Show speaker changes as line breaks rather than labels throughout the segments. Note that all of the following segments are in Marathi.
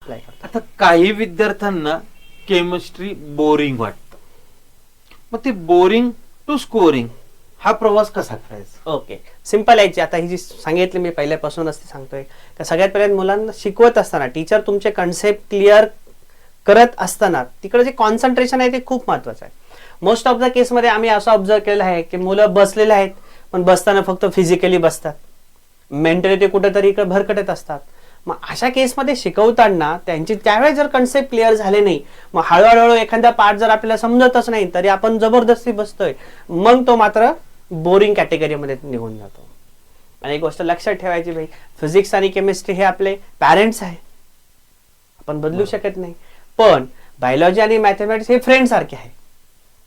अप्लाय करतो.
आता काही विद्यार्थ्यांना केमिस्ट्री बोरिंग वाटतं, मग ते बोरिंग टू स्कोरिंग हा प्रवास कसा करायचा?
ओके, सिंपल आहे. आता ही जी सांगितली मी पहिल्यापासूनच सांगतोय का सगळ्यात पहिल्यांदा मुलांना शिकवत असताना टीचर तुमचे कन्सेप्ट क्लिअर करत असताना तिकडे जे कॉन्सन्ट्रेशन आहे ते खूप महत्वाचं आहे. मोस्ट ऑफ द केसमध्ये आम्ही असं ऑब्झर्व केलं आहे की मुलं बसलेले आहेत पण बसताना फक्त फिजिकली बसतात, मेंटली ते कुठेतरी इकडे भरकटत असतात. मग अशा केसमध्ये शिकवताना त्यांची त्यावेळेस जर कन्सेप्ट क्लिअर झाले नाही, मग हळूहळू एखादा पार्ट जर आपल्याला समजतच नाही तरी आपण जबरदस्ती बसतोय, मग तो मात्र बोरिंग कॅटेगरीमध्ये निघून जातो. आणि एक गोष्ट लक्षात ठेवायची भाई, फिजिक्स आणि केमिस्ट्री हे आपले पॅरेंट्स आहे, आपण बदलू शकत नाही. पण बायोलॉजी आणि मॅथमॅटिक्स हे फ्रेंड सारखे आहे,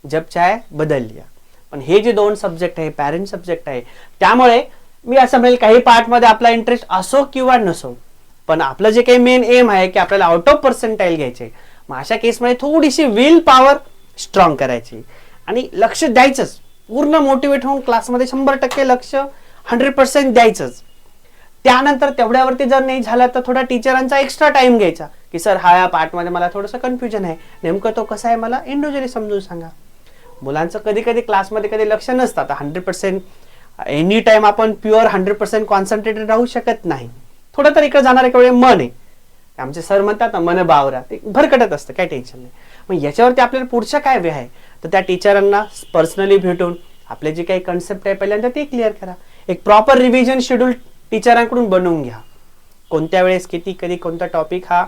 जब चाहे बदल लिया. पण हे जे दोन सब्जेक्ट आहे पॅरेंट सब्जेक्ट आहे, त्यामुळे मी असं म्हणेल काही पार्ट मध्ये आपला इंटरेस्ट असो किंवा नसो, पण आपलं जे काही मेन एम आहे की आपल्याला आउट ऑफ पर्सेंटाईल घ्यायचे, मग अशा केसमध्ये थोडीशी विल पॉवर स्ट्रॉंग करायची आणि लक्ष द्यायचंच, पूर्ण मोटिवेट होऊन क्लासमध्ये 100% लक्ष 100% द्यायचंच. त्यानंतर तेवढ्यावरती जर नाही झालं तर थोडा टीचरांचा एक्स्ट्रा टाइम घ्यायचा की सर या पार्टमध्ये मला थोडंसं कन्फ्युजन आहे, नेमकं तो कसं आहे मला इंडिव्हिज्युअली समजून सांगा. मुलांचं कधी कधी क्लासमध्ये कधी लक्ष नसतं. आता 100% एनी टाइम आपण प्युअर 100% कॉन्सन्ट्रेटेड राहू शकत नाही, थोडं तर इकडे जाणार वेळ मन आहे. आमचे सर म्हणतात ना मन बावरा, ते भरकटत असतं, काही टेन्शन नाही. मग याच्यावरती आपल्याला पुढच्या काय वे आहे तर त्या टीचरांना पर्सनली भेटून आपले जे काही कन्सेप्ट आहे पहिल्यांदा ते क्लिअर करा. एक प्रॉपर रिव्हिजन शेड्यूल टीचरांकडून बनवून घ्या, कोणत्या वेळेस किती कधी कोणता टॉपिक हा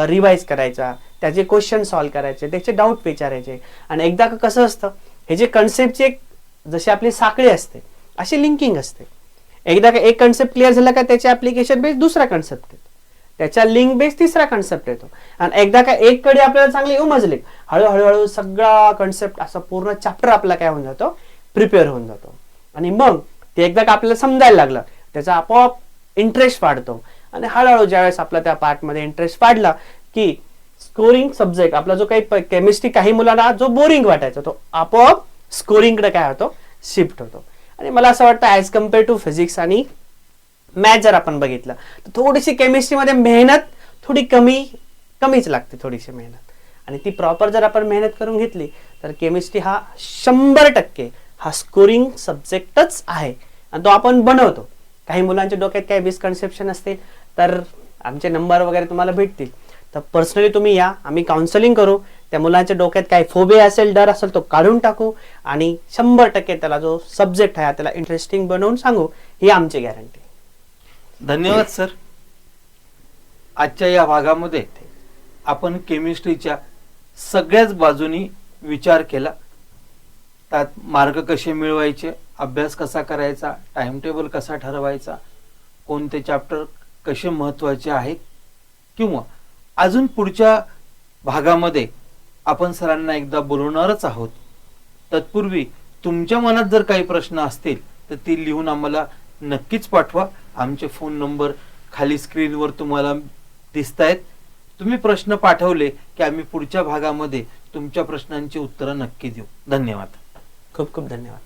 रिवाइज करायचा, त्याचे क्वेश्चन सॉल्व्ह करायचे, त्याचे डाऊट विचारायचे. आणि एकदा कसं असतं, हे जे कन्सेप्टची एक जशी आपली साखळी असते अशी लिंकिंग असते. एकदा का एक कन्सेप्ट क्लिअर झाला का त्याच्या ऍप्लिकेशन बेस दुसरा कन्सेप्ट येतो, त्याच्या लिंक बेस तिसरा कन्सेप्ट येतो. आणि एकदा का एक कडे आपल्याला चांगली उमजली, हळूहळू सगळा कन्सेप्ट असा पूर्ण चॅप्टर आपला काय होऊन जातो, प्रिपेअर होऊन जातो. आणि मग ते एकदा का आपल्याला समजायला लागलं, त्याचा आपोआप इंटरेस्ट वाढतो. आणि हळूहळू ज्यावेळेस आपला त्या पार्टमध्ये इंटरेस्ट वाढला की स्कोरिंग सब्जेक्ट आपला जो काही केमिस्ट्री काही मुलांना जो बोरिंग वाटायचा तो आपोआप स्कोरिंगकडे काय होतो, शिफ्ट होतो. आणि मला असं वाटतं ऍज कम्पेअर टू फिजिक्स आणि मॅथ जर आपण बघितलं तर थोडीशी केमिस्ट्रीमध्ये मेहनत थोडी कमीच लागते, थोडीशी मेहनत. आणि ती प्रॉपर जर आपण मेहनत करून घेतली तर केमिस्ट्री हा 100% हा स्कोरिंग सब्जेक्टच आहे आणि तो आपण बनवतो. काही मुलांच्या डोक्यात काही मिसकन्सेप्शन असतील तर आमचे नंबर वगैरे तुम्हाला भेटतील, तर पर्सनली तुम्ही या, आम्ही काउन्सिलिंग करू. त्या मुलांच्या डोक्यात काही फोबिया असेल, डर असेल तो काढून टाकू आणि 100% त्याला जो सब्जेक्ट आहे त्याला इंटरेस्टिंग बनवून सांगू, ही आमची गॅरंटी.
धन्यवाद सर. आजच्या या भागामध्ये आपण केमिस्ट्रीच्या सगळ्याच बाजूनी विचार केला. त्यात मार्क कसे मिळवायचे, अभ्यास कसा करायचा, टाइम टेबल कसा ठरवायचा, कोणते चॅप्टर कसे महत्त्वाचे आहेत, किंवा अजून पुढच्या भागामध्ये आपण सरांना एकदा बोलवणारच आहोत. तत्पूर्वी तुमच्या मनात जर काही प्रश्न असतील तर ती लिहून आम्हाला नक्कीच पाठवा. आमचे फोन नंबर खाली स्क्रीनवर तुम्हाला दिसतायत. तुम्ही प्रश्न पाठवले की आम्ही पुढच्या भागामध्ये तुमच्या प्रश्नांची उत्तरं नक्की देऊ. धन्यवाद.
खूप खूप धन्यवाद.